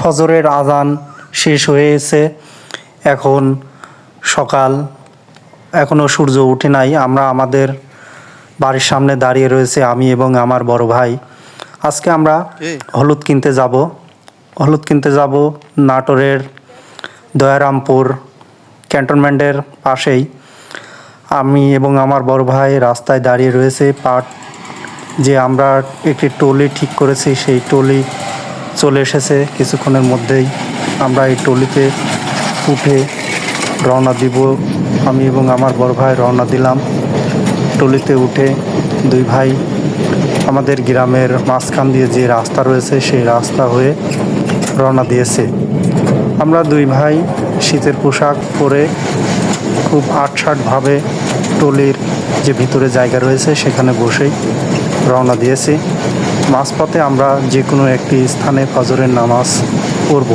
ফজরের আজান শেষ হয়েছে। এখন সকাল, এখনও সূর্য ওঠে নাই। আমরা আমাদের বাড়ির সামনে দাঁড়িয়ে রয়েছে আমি এবং আমার বড় ভাই। আজকে আমরা হলুদ কিনতে যাব নাটোরের দয়ারামপুর ক্যান্টনমেন্টের পাশেই। আমি এবং আমার বড় ভাই রাস্তায় দাঁড়িয়ে রয়েছে। যে আমরা একটি ট্রলি ঠিক করেছি, সেই ট্রলি চলে এসেছে কিছুক্ষণের মধ্যেই। আমরা এই ট্রলিতে উঠে রওনা দিব। আমি এবং আমার বড় ভাই রওনা দিলাম। ট্রলিতে উঠে দুই ভাই আমাদের গ্রামের মাঝখান দিয়ে যে রাস্তা রয়েছে সেই রাস্তা হয়ে রওনা দিয়েছে। আমরা দুই ভাই শীতের পোশাক পরে খুব আটসাটভাবে ট্রলির যে ভিতরে জায়গা রয়েছে সেখানে বসেই রওনা দিয়েছি। মাঝপথে আমরা যে কোনো একটি স্থানে ফজরের নামাজ পড়ব।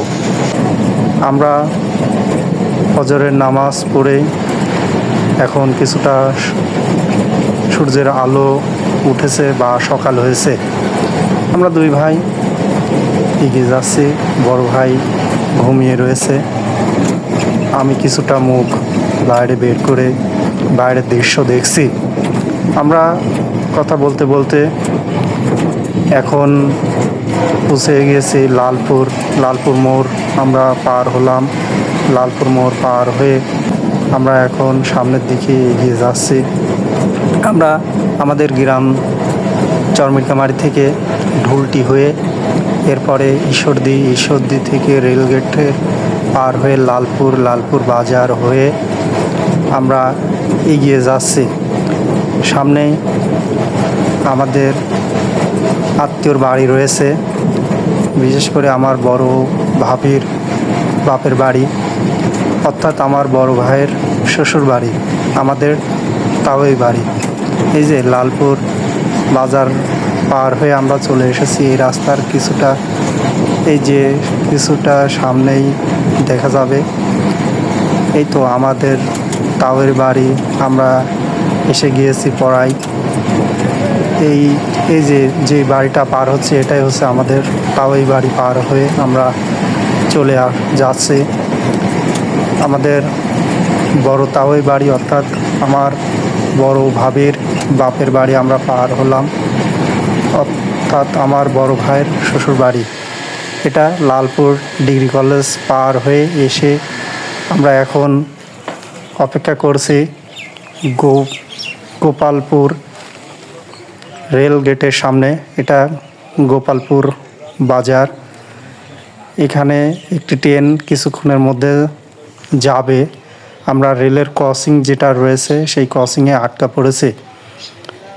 আমরা ফজরের নামাজ পড়ে এখন কিছুটা সূর্যের আলো উঠেছে বা সকাল হয়েছে। আমরা দুই ভাই এগিয়ে যাচ্ছি। বড় ভাই ঘুমিয়ে রয়েছে। আমি কিছুটা মুখ বাইরে বের করে বাইরের দৃশ্য দেখছি। আমরা কথা বলতে বলতে এখন পৌঁছে গিয়েছি লালপুর মোড়। আমরা পার হলাম। লালপুর মোড় পার হয়ে আমরা এখন সামনের দিকে এগিয়ে যাচ্ছি। আমরা আমাদের গ্রাম চরমিরকামারি থেকে ঢুলটি হয়ে এরপরে ঈশ্বরদী থেকে রেলগেটের পার হয়ে লালপুর বাজার হয়ে আমরা এগিয়ে যাচ্ছি। সামনেই আমাদের আত্মীয়র বাড়ি রয়েছে, বিশেষ করে আমার বড় ভাবির বাপের বাড়ি, অর্থাৎ আমার বড় ভাইয়ের শ্বশুর বাড়ি, আমাদের তাওই বাড়ি। এই যে লালপুর বাজার পার হয়ে আমরা চলে এসেছি। এই রাস্তার কিছুটা সামনেই দেখা যাবে এই তো আমাদের তাওয়ের বাড়ি। আমরা এসে গিয়েছি পড়াই। এই যে বাড়িটা পার হচ্ছে এটাই হচ্ছে আমাদের তাওই বাড়ি। পার হয়ে আমরা চলে যাচ্ছি আমাদের বড় তাওই বাড়ি, অর্থাৎ আমার বড় ভাবির বাপের বাড়ি আমরা পার হলাম, অর্থাৎ আমার বড় ভাইয়ের শ্বশুর বাড়ি। এটা লালপুর ডিগ্রি কলেজ পার হয়ে এসে আমরা এখন অপেক্ষা করছি গোপালপুর রেল গেটের সামনে। এটা গোপালপুর বাজার। এখানে একটি ট্রেন কিছুক্ষণের মধ্যে যাবে। আমরা রেলের ক্রসিং যেটা রয়েছে সেই ক্রসিংয়ে আটকা পড়েছে।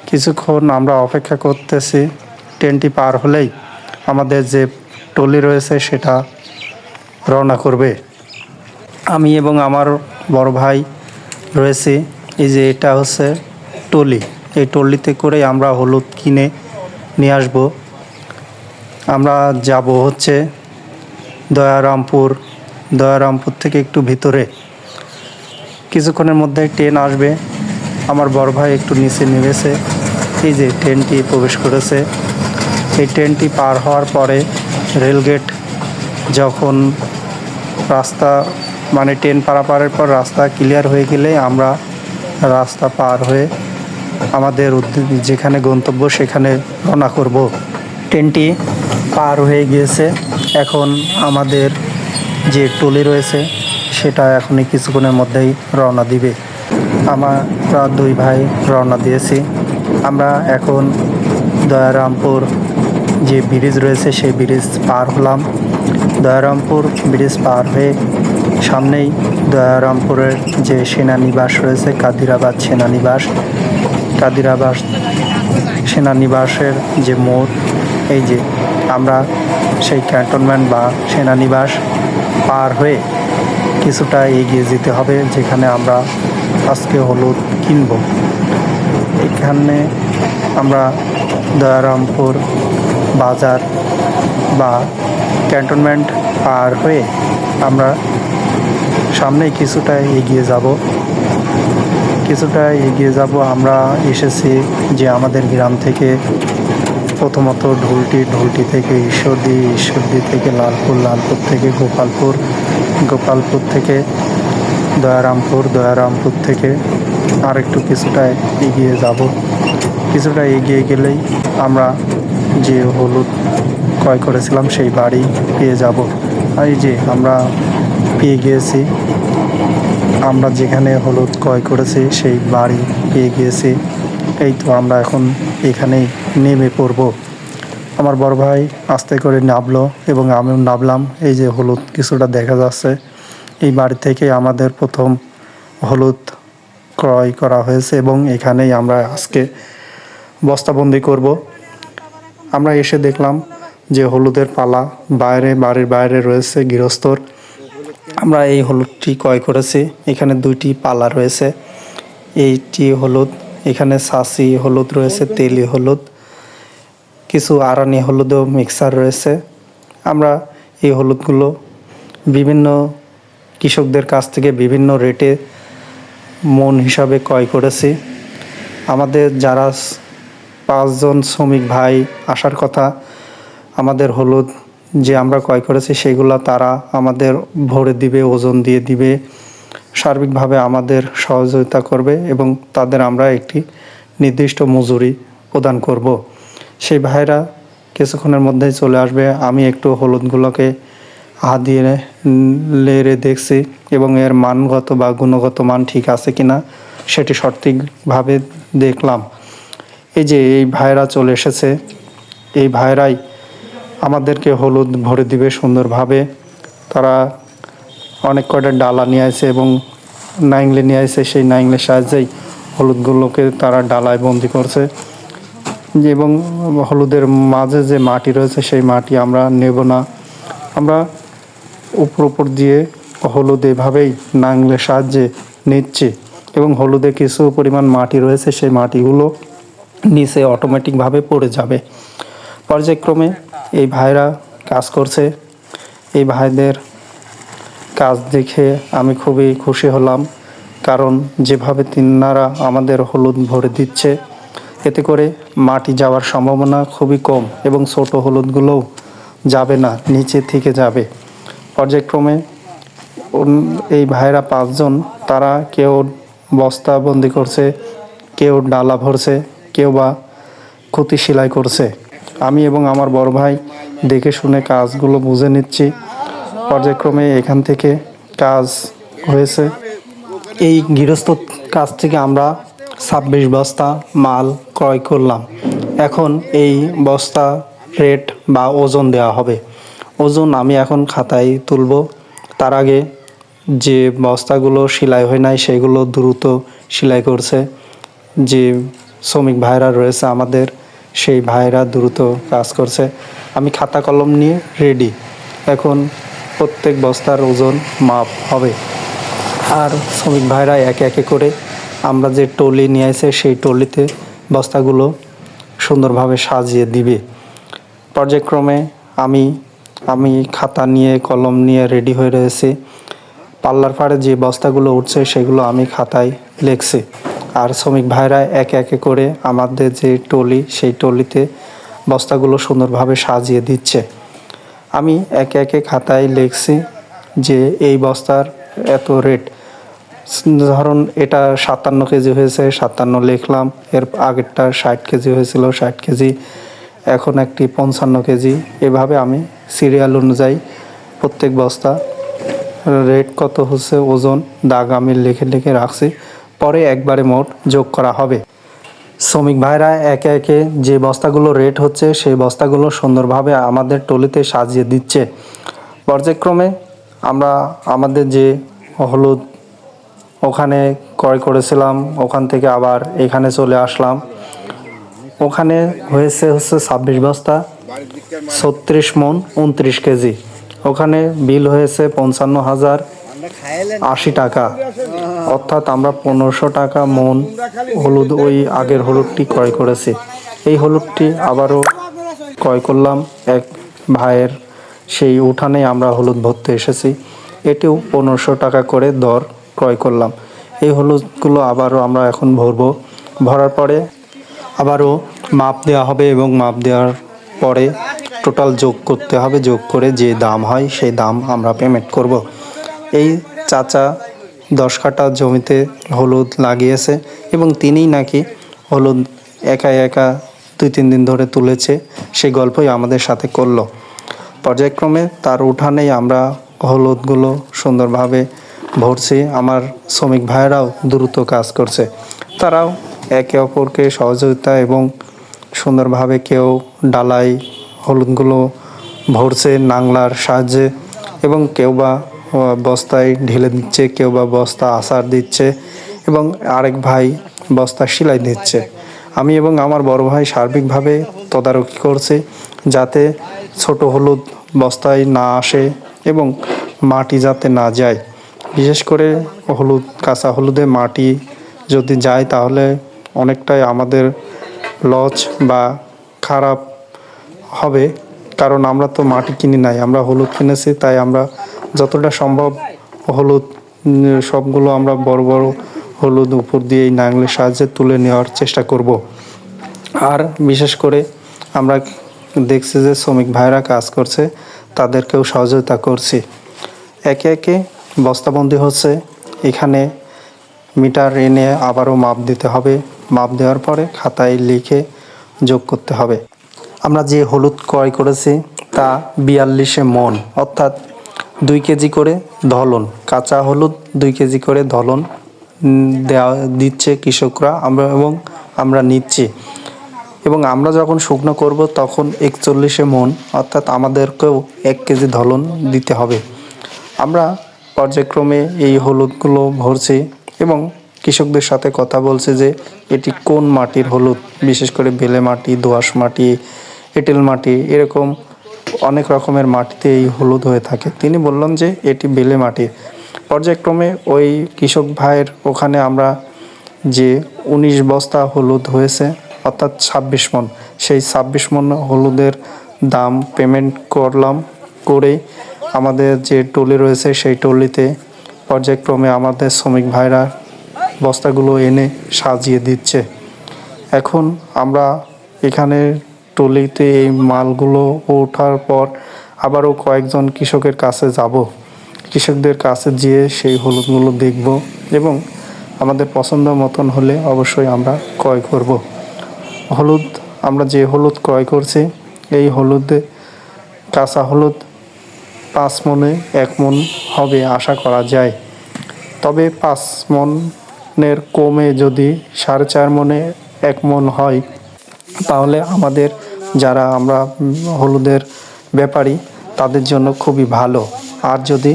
কিছুক্ষণ আমরা অপেক্ষা করতেছি। ট্রেনটি পার হলেই আমাদের যে ট্রলি রয়েছে সেটা রওনা করবে। আমি এবং আমার বড় ভাই রয়েছি। এই যে এটা হচ্ছে ট্রলি। এই ট্রলিতে করে আমরা হলুদ কিনে নিয়ে আসব। আমরা যাব হচ্ছে দয়ারামপুর থেকে একটু ভিতরে। কিছুক্ষণের মধ্যে ট্রেন আসবে। আমার বড় ভাই একটু নিচে নেমেছে। এই যে ট্রেনটি প্রবেশ করেছে। এই ট্রেনটি পার হওয়ার পরে রেলগেট যখন ট্রেন পারাপারের পর রাস্তা ক্লিয়ার হয়ে গেলে আমরা রাস্তা পার হয়ে আমাদের যেখানে গন্তব্য সেখানে রওনা করব। ট্রেনটি পার হয়ে গিয়েছে। এখন আমাদের যে ট্রলি রয়েছে সেটা এখনই কিছুক্ষণের মধ্যেই রওনা দিবে। আমরা দুই ভাই রওনা দিয়েছি। আমরা এখন দয়ারামপুর যে ব্রিজ রয়েছে সেই ব্রিজ পার হলাম। দয়ারামপুর ব্রিজ পার হয়ে সামনেই দয়ারামপুরের যে সেনানিবাস রয়েছে, কাদিরাবাদ সেনানিবাসের যে মোড়, এই যে আমরা সেই ক্যান্টনমেন্ট বা সেনানিবাস পার হয়ে কিছুটা এগিয়ে যেতে হবে, যেখানে আমরা আজকে হলুদ কিনব। এখানে আমরা দয়ারামপুর বাজার বা ক্যান্টনমেন্ট পার হয়ে আমরা সামনেই কিছুটা এগিয়ে যাব। আমরা এসেছি যে আমাদের গ্রাম থেকে প্রথমত ঢুলটি থেকে ঈশ্বরদী থেকে লালপুর থেকে গোপালপুর থেকে দয়ারামপুর থেকে আরেকটু কিছুটা এগিয়ে যাব। কিছুটা এগিয়ে গেলেই আমরা যে হলুদ ক্রয় করেছিলাম সেই বাড়ি পেয়ে যাব। আর এই যে আমরা পেয়ে গিয়েছি, আমরা যেখানে হলুদ ক্রয় করেছি সেই বাড়ি পেয়ে গিয়েছি। এই তো আমরা এখন এখানেই নেমে পড়ব। আমার বড় ভাই আস্তে করে নামলো এবং আমিও নামলাম। এই যে হলুদ কিছুটা দেখা যাচ্ছে, এই বাড়ি থেকে আমাদের প্রথম হলুদ ক্রয় করা হয়েছে এবং এখানেই আমরা আজকে বস্তাবন্দি করব। আমরা এসে দেখলাম যে হলুদের পালা বাড়ির বাইরে রয়েছে গৃহস্থর। আমরা এই হলুদটি ক্রয় করেছি। এখানে 2টি পালা রয়েছে। এইটি হলুদ, এখানে ছাঁচি হলুদ রয়েছে, তেলি হলুদ, কিছু আড়ানি হলুদও মিক্সার রয়েছে। আমরা এই হলুদগুলো বিভিন্ন কৃষকদের কাছ থেকে বিভিন্ন রেটে মন হিসাবে ক্রয় করেছি। আমাদের যারা 5 জন শ্রমিক ভাই আসার কথা, আমাদের হলুদ যে আমরা ক্রয় করেছি সেগুলো তারা আমাদের ভরে দিবে, ওজন দিয়ে দিবে, সার্বিকভাবে আমাদের সহযোগিতা করবে এবং তাদের আমরা একটি নির্দিষ্ট মজুরি প্রদান করব। সেই ভাইরা কিছুক্ষণের মধ্যেই চলে আসবে। আমি একটু হলুদগুলোকে হাত দিয়ে লেড়ে দেখছি এবং এর মানগত বা গুণগত মান ঠিক আছে কিনা সেটি সঠিকভাবে দেখলাম। এই যে এই ভাইরা চলে এসেছে, এই ভাইরাই আমাদেরকে হলুদ ভরে দিবে সুন্দরভাবে। তারা অনেক কয়টা ডালা নিয়ে আসে এবং নাইংলে নিয়ে আসে, সেই নাইংলের সাহায্যেই হলুদগুলোকে তারা ডালায় বন্দি করছে। এবং হলুদের মাঝে যে মাটি রয়েছে সেই মাটি আমরা নেব না, আমরা উপর দিয়ে হলুদ এভাবেই নাংলের সাহায্যে নিচ্ছি এবং হলুদে কিছু পরিমাণ মাটি রয়েছে, সেই মাটিগুলো নিচে অটোমেটিকভাবে পড়ে যাবে। পর্যায়ক্রমে এই ভাইরা কাজ করছে। এই ভাইদের কাজ দেখে আমি খুবই খুশি হলাম, কারণ যেভাবে তিনারা আমাদের হলুদ ভরে দিচ্ছে এতে করে মাটি যাওয়ার সম্ভাবনা খুবই কম এবং ছোট হলুদগুলোও যাবে না, নিচে থেকে যাবে। পর্যায়ক্রমে এই ভাইরা 5 জন, তারা কেউ বস্তাবন্দি করছে, কেউ ডালা ভরছে, কেউ বা খুঁতি সেলাই করছে। আমি এবং আমার বড় ভাই দেখে শুনে কাজগুলো বুঝে নিচ্ছি। পর্যায়ক্রমে এখান থেকে কাজ হয়েছে। এই গৃহস্থ কাছ থেকে আমরা 26 বস্তা মাল ক্রয় করলাম। এখন এই বস্তা রেট বা ওজন দেওয়া হবে। ওজন আমি এখন খাতায় তুলব। তার আগে যে বস্তাগুলো সেলাই হয় নাই সেগুলো দ্রুত সেলাই করছে যে শ্রমিক ভাইরা রয়েছে আমাদের, সেই ভাইরা দ্রুত কাজ করছে। আমি খাতা কলম নিয়ে রেডি। এখন প্রত্যেক বস্তার ওজন মাপ হবে আর শ্রমিক ভাইরা একে একে করে আমরা যে টলি নিয়ে আসে সেই টলিতে বস্তাগুলো সুন্দরভাবে সাজিয়ে দিবে। পর্যায়ক্রমে আমি খাতা নিয়ে কলম নিয়ে রেডি হয়ে রয়েছি। পাল্লার পাড়ে যে বস্তাগুলো উঠছে সেগুলো আমি খাতায় লিখছি আর শ্রমিক ভাইরা একে একে করে আমাদের যে টলি সেই টলিতে বস্তাগুলো সুন্দরভাবে সাজিয়ে দিচ্ছে। আমি একে একে খাতায় লিখছি যে এই বস্তার এত রেট। ধরুন এটা 57 কেজি হয়েছে, 57 লিখলাম। এর আগেরটা 60 কেজি হয়েছিল, 60 কেজি। এখন একটি 55 কেজি। এভাবে আমি সিরিয়াল অনুযায়ী প্রত্যেক বস্তা রেট কত হচ্ছে ওজন দাগ আমি লিখে রাখছি। পরে একবারে মোট যোগ করা হবে। শ্রমিক ভাইরা একে একে যে বস্তাগুলো রেট হচ্ছে সেই বস্তাগুলো সুন্দরভাবে আমাদের টলিতে সাজিয়ে দিচ্ছে। পর্যায়ক্রমে আমরা আমাদের যে হলুদ ওখানে ক্রয় করেছিলাম ওখান থেকে আবার এখানে চলে আসলাম। ওখানে হচ্ছে 26 বস্তা, 36 মণ 29 কেজি। ওখানে বিল হয়েছে 55,080 টাকা, অর্থাৎ আমরা 1500 টাকা মণ হলুদ ওই আগের হলুদটি ক্রয় করেছি। এই হলুদটি আবারও ক্রয় করলাম এক ভাইয়ের সেই উঠানে আমরা হলুদ ভরতে এসেছি। এটিও 1500 টাকা করে দর ক্রয় করলাম। এই হলুদগুলো আবারও আমরা এখন ভরবো। ভরার পরে আবারও মাপ দেওয়া হবে এবং মাপ দেওয়ার পরে টোটাল যোগ করতে হবে, যোগ করে যে দাম হয় সেই দাম আমরা পেমেন্ট করব। এই চাচা 10 কাঠা জমিতে হলুদ লাগিয়েছে এবং তিনিই নাকি হলুদ একা একা 2-3 দিন ধরে তুলেছে, সেই গল্পই আমাদের সাথে করলো। পর্যায়ক্রমে তার উঠানেই আমরা হলুদগুলো সুন্দরভাবে ভরছি। আমার শ্রমিক ভাইয়েরাও দ্রুত কাজ করছে, তারাও একে অপরকে সহযোগিতা এবং সুন্দরভাবে কেউ ডালায় হলুদগুলো ভরছে নাংলার সাহায্যে এবং কেউ বা বস্তায় ঢেলে দিচ্ছে, কেউ বা বস্তা আসার দিচ্ছে এবং আরেক ভাই বস্তা সেলাই দিচ্ছে। আমি এবং আমার বড় ভাই সার্বিকভাবে তদারকি করছি যাতে ছোট হলুদ বস্তায় না আসে এবং মাটি যাতে না যায়। বিশেষ করে হলুদ, কাঁচা হলুদে মাটি যদি যায় তাহলে অনেকটাই আমাদের লস বা খারাপ হবে, কারণ আমরা তো মাটি কিনি নাই, আমরা হলুদ কিনেছি। তাই আমরা যতটা সম্ভব হলুদ সবগুলো আমরা বড় বড় হলুদ উপর দিয়ে এই নাঙলের সাহায্যে তুলে নেওয়ার চেষ্টা করব। আর বিশেষ করে আমরা দেখছি যে শ্রমিক ভাইরা কাজ করছে, তাদেরকেও সহযোগিতা করছি। একে একে বস্তাবন্দি হচ্ছে। এখানে মিটার এনে আবারও মাপ দিতে হবে, মাপ দেওয়ার পরে খাতায় লিখে যোগ করতে হবে। আমরা যে হলুদ ক্রয় করেছি তা 42 মণ, অর্থাৎ 2 কেজি করে ধলন, কাঁচা হলুদ 2 কেজি করে ধলন দেওয়া দিচ্ছে কৃষকরা, আমরা নিচ্ছি। এবং আমরা যখন শুকনো করব তখন 41 মণ, অর্থাৎ আমাদেরকেও 1 কেজি ধলন দিতে হবে। আমরা পর্যায়ক্রমে এই হলুদগুলো ভরছি এবং কৃষকদের সাথে কথা বলছি যে এটি কোন মাটির হলুদ, বিশেষ করে বেলে মাটি, দোআঁশ মাটি, এঁটেল মাটি, এরকম অনেক রকমের মাটিতে এই হলুদ হয়ে থাকে। তিনি বললেন যে এটি বেলে মাটি। পর্যায়ক্রমে ওই কৃষক ভাইয়ের ওখানে আমরা যে 19 বস্তা হলুদ হয়েছে, অর্থাৎ 26 মণ, সেই 26 মণ হলুদের দাম পেমেন্ট করলাম। করে আমাদের যে টলি রয়েছে সেই টলিতে পর্যায়ক্রমে আমাদের শ্রমিক ভাইরা বস্তাগুলো এনে সাজিয়ে দিচ্ছে। এখন আমরা এখানে টলিতে এই মালগুলো ওঠার পর আবারও কয়েকজন কৃষকের কাছে যাব, কৃষকদের কাছে গিয়ে সেই হলুদগুলো দেখব এবং আমাদের পছন্দ মতন হলে অবশ্যই আমরা ক্রয় করব। হলুদ, আমরা যে হলুদ ক্রয় করছি এই হলুদে কাঁচা হলুদ 5 মণে 1 মণ হবে আশা করা যায়। তবে 5 মণের কমে যদি 4.5 মণে 1 মণ হয় তাহলে আমাদের যারা আমরা হলুদের ব্যাপারী তাদের জন্য খুবই ভালো। আর যদি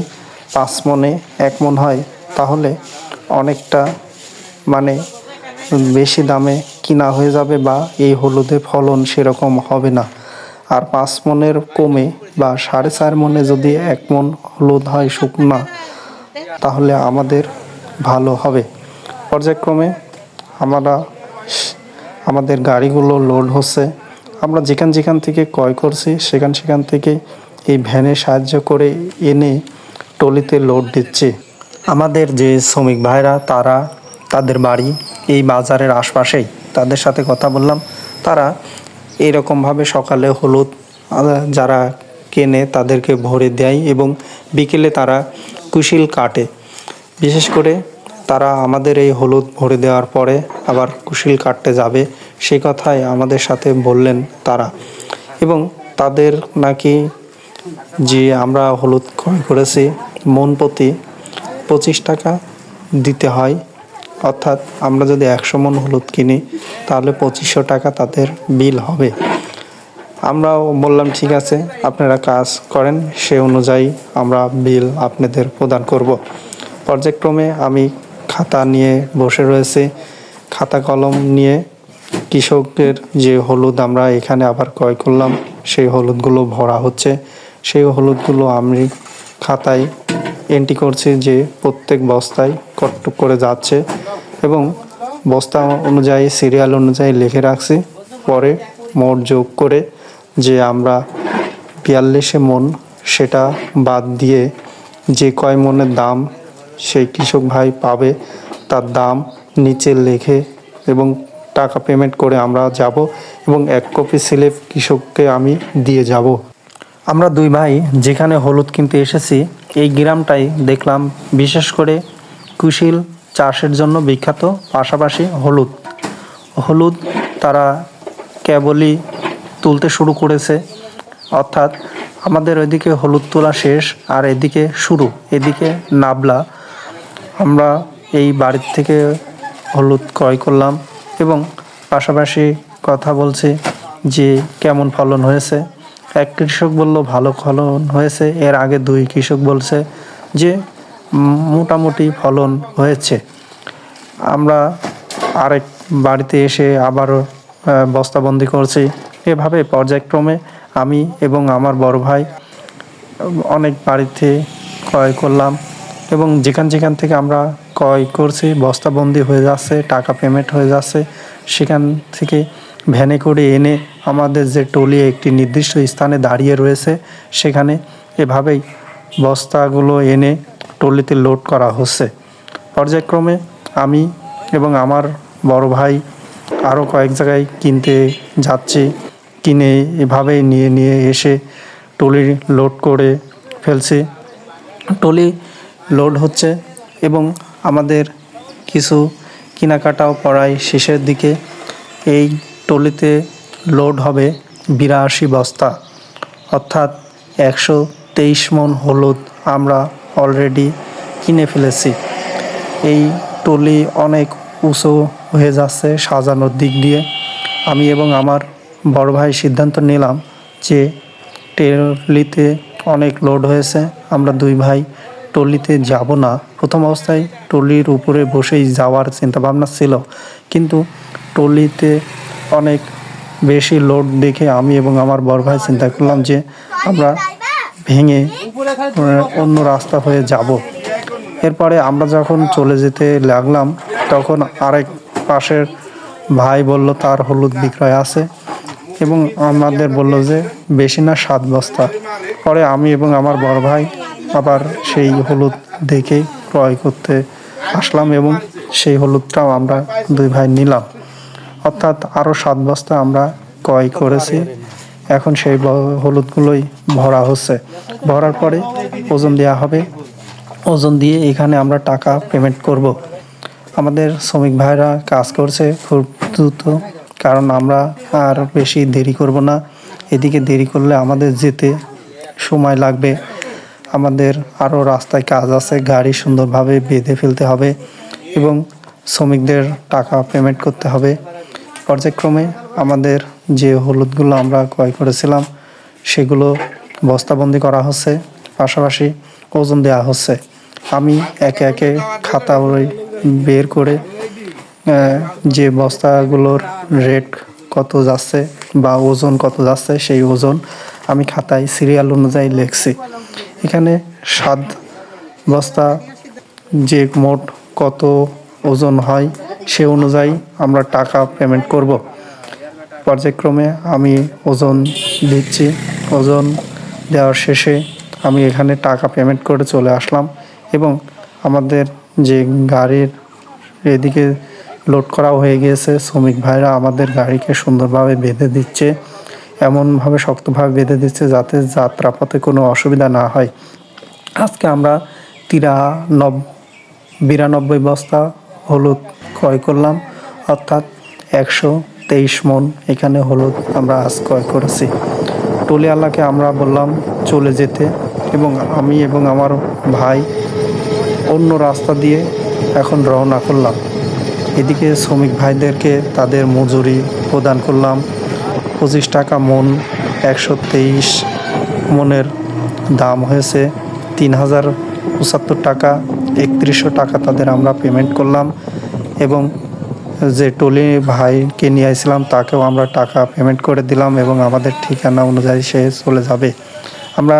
5 মণে 1 মণ হয় তাহলে অনেকটা মানে বেশি দামে কিনা হয়ে যাবে বা এই হলুদের ফলন সেরকম হবে না। আর 5 মণের কমে বা 4.5 মণে যদি 1 মণ হলুদ হয় শুকনা তাহলে আমাদের ভালো হবে। পর্যায়ক্রমে আমাদের গাড়িগুলো লোড হচ্ছে। আমরা যেখান থেকে ক্রয় করছি সেখান থেকে এই ভ্যানের সাহায্য করে এনে টলিতে লোড দিচ্ছি। আমাদের যে শ্রমিক ভাইরা তারা তাদের বাড়ি এই বাজারের আশপাশেই, তাদের সাথে কথা বললাম। তারা এইরকমভাবে সকালে হলুদ যারা কেনে তাদেরকে ভরে দেয় এবং বিকেলে তারা কুশিল কাটে। বিশেষ করে তারা আমাদের এই হলুদ ভরে দেওয়ার পরে আবার কুশিল কাটতে যাবে, সেই কথাই আমাদের সাথে বললেন তারা। এবং তাদের নাকি যে আমরা হলুদ ক্রয় করেছি মণ প্রতি 25 টাকা দিতে হয়, অর্থাৎ আমরা যদি 100 মণ হলুদ কিনি তাহলে 2500 টাকা তাদের বিল হবে। আমরাও বললাম ঠিক আছে, আপনারা কাজ করেন, সে অনুযায়ী আমরা বিল আপনাদের প্রদান করব। পর্যায়ক্রমে আমি খাতা নিয়ে বসে রয়েছি, খাতা কলম নিয়ে কৃষকের যে হলুদ আমরা এখানে আবার ক্রয় করলাম সেই হলুদগুলো ভরা হচ্ছে। সেই হলুদগুলো আমি খাতায় এন্ট্রি করছি যে প্রত্যেক বস্তায় কতটুক করে যাচ্ছে এবং বস্তা অনুযায়ী সিরিয়াল অনুযায়ী লিখে রাখছি। পরে মোট যোগ করে যে আমরা 42 মণ সেটা বাদ দিয়ে যে কয় মণের দাম সেই কৃষক ভাই পাবে তার দাম নিচে লেখে এবং টাকা পেমেন্ট করে আমরা যাব এবং 1 কপি স্লিপ কৃষককে আমি দিয়ে যাব। আমরা দুই ভাই যেখানে হলুদ কিনতে এসেছি এই গ্রামটাই দেখলাম বিশেষ করে কুশিল চাষের জন্য বিখ্যাত, পাশাপাশি হলুদ তারা কেবলই তুলতে শুরু করেছে, অর্থাৎ আমাদের ওইদিকে হলুদ তোলা শেষ আর এদিকে শুরু, এদিকে নাবলা। আমরা এই বাড়ির থেকে হলুদ ক্রয় করলাম এবং পাশাপাশি কথা বলছি যে কেমন ফলন হয়েছে। এক কৃষক বলল ভালো ফলন হয়েছে, এর আগে 2 কৃষক বলছে যে মোটামুটি ফলন হয়েছে। আমরা আরেক বাড়িতে এসে আবারও বস্তাবন্দি করছি। এভাবে পর্যায়ক্রমে আমি এবং আমার বড় ভাই অনেক বাড়িতে ক্রয় করলাম এবং যেখান থেকে আমরা ক্রয় করছি বস্তাবন্দি হয়ে যাচ্ছে, টাকা পেমেন্ট হয়ে যাচ্ছে, সেখান থেকে ভ্যানে করে এনে আমাদের যে টলি একটি নির্দিষ্ট স্থানে দাঁড়িয়ে রয়েছে সেখানে এভাবেই বস্তাগুলো এনে টলিতে লোড করা হচ্ছে। পর্যায়ক্রমে আমি এবং আমার বড় ভাই আরও কয়েক জায়গায় কিনতে যাচ্ছি, কিনে এভাবেই নিয়ে এসে টলি লোড করে ফেলছি। টলি লোড হচ্ছে এবং আমাদের কিছু কেনাকাটাও প্রায় শেষের দিকে। এই টলিতে লোড হবে 82 বস্তা, অর্থাৎ 123 মণ হলুদ আমরা অলরেডি কিনে ফেলেছি। এই টলি অনেক উঁচু হয়ে যাচ্ছে সাজানোর দিক দিয়ে। আমি এবং আমার বড় ভাই সিদ্ধান্ত নিলাম যে টলিতে অনেক লোড হয়েছে, আমরা দুই ভাই টলিতে যাব না। প্রথম অবস্থায় টলির উপরে বসেই যাওয়ার চিন্তাভাবনা ছিল, কিন্তু টলিতে অনেক বেশি লোড দেখে আমি এবং আমার বড় ভাই চিন্তা করলাম যে আমরা ভেঙে অন্য রাস্তা হয়ে যাব। এরপরে আমরা যখন চলে যেতে লাগলাম তখন আরেক পাশের ভাই বলল তার হলুদ বিক্রয় আছে এবং আমাদের বলল যে বেশি না 7 বস্তা। পরে আমি এবং আমার বড় ভাই আবার সেই হলুদ দেখে ক্রয় করতে আসলাম এবং সেই হলুদটাও আমরা দুই ভাই নিলাম, অর্থাৎ আরও 7 বস্তা আমরা ক্রয় করেছি। এখন সেই হলুদগুলোই ভরা হচ্ছে, ভরার পরে ওজন দেওয়া হবে, ওজন দিয়ে এখানে আমরা টাকা পেমেন্ট করব। আমাদের শ্রমিক ভাইরা কাজ করছে খুব দ্রুত, কারণ আমরা আর বেশি দেরি করব না। এদিকে দেরি করলে আমাদের যেতে সময় লাগবে, আমাদের আরও রাস্তায় কাজ আছে, গাড়ি সুন্দরভাবে বেঁধে ফেলতে হবে এবং শ্রমিকদের টাকা পেমেন্ট করতে হবে। পর্যায়ক্রমে আমাদের যে হলুদগুলো আমরা ক্রয় করেছিলাম সেগুলো বস্তাবন্দি করা হচ্ছে, পাশাপাশি ওজন দেওয়া হচ্ছে। আমি একে একে খাতা বের করে যে বস্তাগুলোর রেট কত যাচ্ছে বা ওজন কত যাচ্ছে সেই ওজন আমি খাতায় সিরিয়াল অনুযায়ী লিখছি। এখানে 7 বস্তা যে মোট কত ওজন হয় সে অনুযায়ী আমরা টাকা পেমেন্ট করব। পর্যায়ক্রমে আমি ওজন দিচ্ছি, ওজন দেওয়ার শেষে আমি এখানে টাকা পেমেন্ট করে চলে আসলাম এবং আমাদের যে গাড়ির এদিকে লোড করা হয়ে গিয়েছে, শ্রমিক ভাইরা আমাদের গাড়িকে সুন্দরভাবে বেঁধে দিচ্ছে, এমনভাবে শক্তভাবে বেঁধে দিচ্ছে যাতে যাত্রাপথে কোনো অসুবিধা না হয়। আজকে আমরা 92 বস্তা হলুদ ক্রয় করলাম, অর্থাৎ 123 মণ এখানে হলুদ আমরা আজ ক্রয় করেছি। টলিওয়ালাকে আমরা বললাম চলে যেতে এবং আমি এবং আমার ভাই অন্য রাস্তা দিয়ে এখন রওনা করলাম। এদিকে শ্রমিক ভাইদেরকে তাদের মজুরি প্রদান করলাম। 25 টাকা মণ, 123 মণের দাম হয়েছে 3075 টাকা, 3100 টাকা তাদের আমরা পেমেন্ট করলাম এবং যে টলি ভাইকে নিয়ে আসছিলাম তাকেও আমরা টাকা পেমেন্ট করে দিলাম এবং আমাদের ঠিকানা অনুযায়ী সে চলে যাবে। আমরা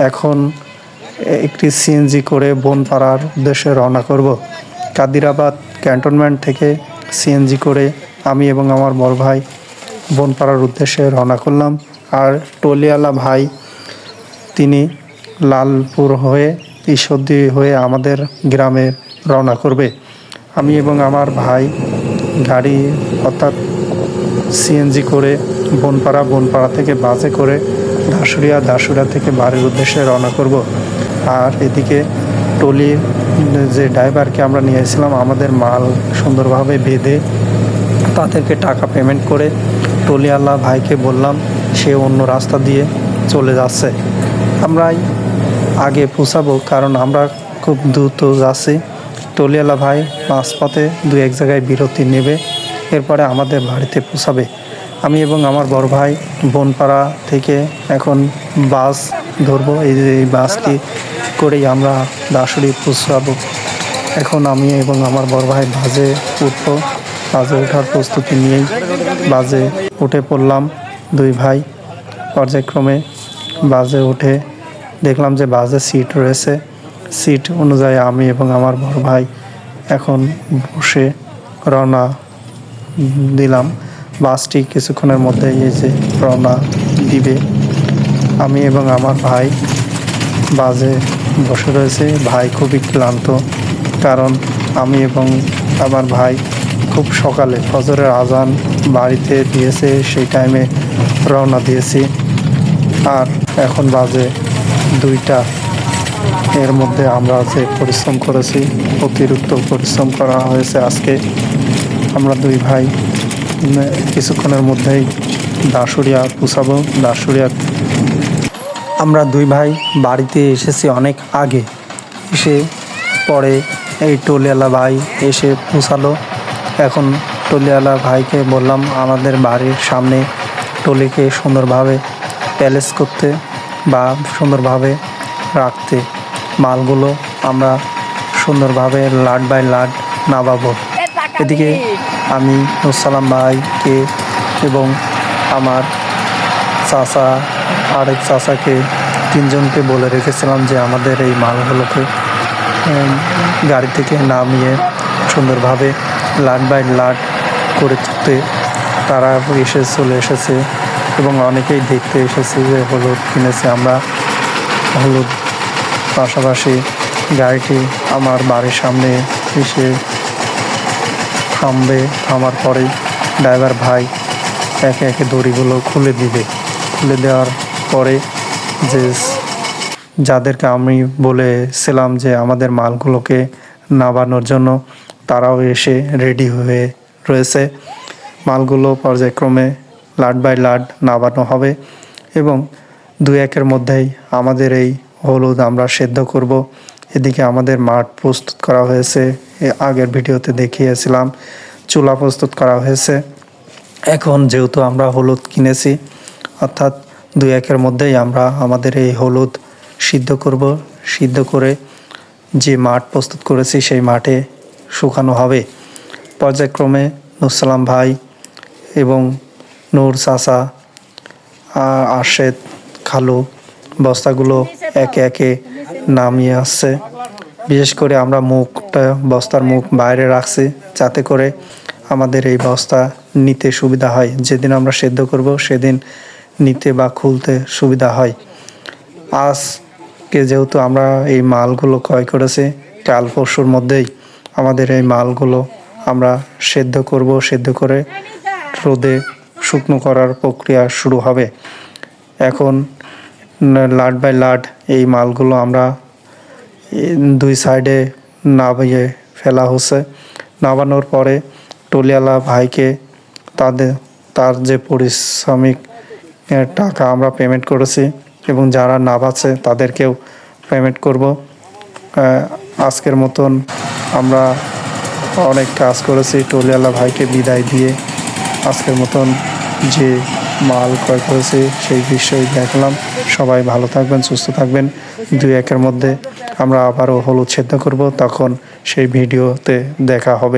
এখন একটি সিএনজি করে বনপাড়ার উদ্দেশ্যে রওনা করব। কাদিরাবাদ ক্যান্টনমেন্ট থেকে সিএনজি করে আমি এবং আমার বড় ভাই বনপাড়ার উদ্দেশ্যে রওনা করলাম। আর টলিওয়ালা ভাই তিনি লালপুর হয়ে ঈশ্বরদী হয়ে আমাদের গ্রামে রওনা করবে। আমি এবং আমার ভাই গাড়ি অর্থাৎ সিএনজি করে বনপাড়া থেকে বাসে করে দাসুরিয়া থেকে বাড়ির উদ্দেশ্যে রওনা করব। আর এদিকে ট্রলির যে ড্রাইভারকে আমরা নিয়ে এসেছিলাম আমাদের মাল সুন্দরভাবে বেঁধে তাদেরকে টাকা পেমেন্ট করে ট্রলিওয়ালা ভাইকে বললাম, সে অন্য রাস্তা দিয়ে চলে যাচ্ছে। আমরাই আগে পৌঁছাবো, কারণ আমরা খুব দ্রুত যাচ্ছি। ট্রলিওয়ালা ভাই মাঝপথে এক জায়গায় বিরতি নেবে, এরপরে আমাদের বাড়িতে পৌঁছাবে। আমি এবং আমার বড় ভাই বনপাড়া থেকে এখন বাস ধরবো। এই বাসটি করেই আমরা দাসুরি পৌঁছাবো। এখন আমি এবং আমার বড় ভাই বাসে উঠবো। বাসে ওঠার প্রস্তুতি নিয়েই বাসে উঠে পড়লাম। দুই ভাই পর্যায়ক্রমে বাসে উঠে দেখলাম যে বাসে সিট রয়েছে। সিট অনুযায়ী আমি এবং আমার বড় ভাই এখন বসে রওনা দিলাম। বাসটি কিছুক্ষণের মধ্যে এই যে রওনা দিবে। আমি এবং আমার ভাই বাসে বসে রয়েছে। ভাই খুবই ক্লান্ত, কারণ আমি এবং আমার ভাই খুব সকালে ফজরের আজান বাড়িতে দিয়েছে, সেই টাইমে রওনা দিয়েছি। আর এখন বাজে 2টা। এর মধ্যে আমরা যে পরিশ্রম করেছি, অতিরিক্ত পরিশ্রম করা হয়েছে আজকে। আমরা দুই ভাই কিছুক্ষণের মধ্যেই দাসুরিয়া পৌঁছাবো। আমরা দুই ভাই বাড়িতে এসেছি অনেক আগে। এসে পরে এই ট্রলিওয়ালা ভাই এসে পৌঁছালো। এখন ট্রলিওয়ালা ভাইকে বললাম আমাদের বাড়ির সামনে ট্রলিকে সুন্দরভাবে প্যালেস করতে বা সুন্দরভাবে রাখতে। মালগুলো আমরা সুন্দরভাবে লাট বাই লাট নামাবো। এদিকে আমি নুরসালাম ভাইকে এবং আমার চাচা আরেক চাচাকে 3জনকে বলে রেখেছিলাম যে আমাদের এই মালগুলোকে গাড়ি থেকে নামিয়ে সুন্দরভাবে লাট বাই লাট করে তুলতে। তারা চলে এসেছে এবং অনেকেই দেখতে এসেছে যে হলুদ কিনেছে আমরা। হলুদ পাশাপাশি গাড়িটি আমার বাড়ির সামনে এসে থামবে। থামার পরেই ড্রাইভার ভাই একে একে দড়িগুলো খুলে দিবে। খুলে দেওয়ার পরে যে যাদেরকে আমি বলেছিলাম যে আমাদের মালগুলোকে নামানোর জন্য, তারাও এসে রেডি হয়ে রয়েছে। মালগুলো পর্যায়ক্রমে লাট বাই লাট নামানো হবে এবং 2-1-এর মধ্যেই আমাদের এই হলুদ আমরা সেদ্ধ করব। এদিকে আমাদের মাঠ প্রস্তুত করা হয়েছে, আগের ভিডিওতে দেখিয়েছিলাম। চুলা প্রস্তুত করা হয়েছে। এখন যেহেতু আমরা হলুদ কিনেছি, অর্থাৎ 2-1-এর মধ্যেই আমরা আমাদের এই হলুদ সিদ্ধ করব। সিদ্ধ করে যে মাঠ প্রস্তুত করেছি সেই মাঠে শুকানো হবে। পর্যায়ক্রমে নুরসালাম ভাই এবং নূর চাচা, আরশেদ খালু বস্তাগুলো একে একে নামিয়ে আসছে। বিশেষ করে আমরা বস্তার মুখ বাইরে রাখছি, যাতে করে আমাদের এই বস্তা নিতে সুবিধা হয়। যেদিন আমরা সেদ্ধ করব সেদিন নিতে বা খুলতে সুবিধা হয়। আজকে যেহেতু আমরা এই মালগুলো ক্রয় করেছি, কাল পরশুর মধ্যেই আমাদের এই মালগুলো আমরা সেদ্ধ করব। সেদ্ধ করে রোদে শুকনো করার প্রক্রিয়া শুরু হবে। এখন লাট বাই লাট এই মালগুলো আমরা 2 সাইডে নামিয়ে ফেলা হচ্ছে। নামানোর পরে ট্রলিওয়ালা ভাইকে তার যে পারিশ্রমিক টাকা আমরা পেমেন্ট করেছি এবং যারা নামাচ্ছে তাদেরকেও পেমেন্ট করব। আজকের মতন আমরা অনেক কাজ করেছি। ট্রলিওয়ালা ভাইকে বিদায় দিয়ে আজকের মতন যে মাল ক্রয় করেছি সেই বিষয়ে দেখলাম। সবাই ভালো থাকবেন, সুস্থ থাকবেন। 2-1-এর মধ্যে আমরা আবারও হলুদ সেদ্ধ করব, তখন সেই ভিডিওতে দেখা হবে।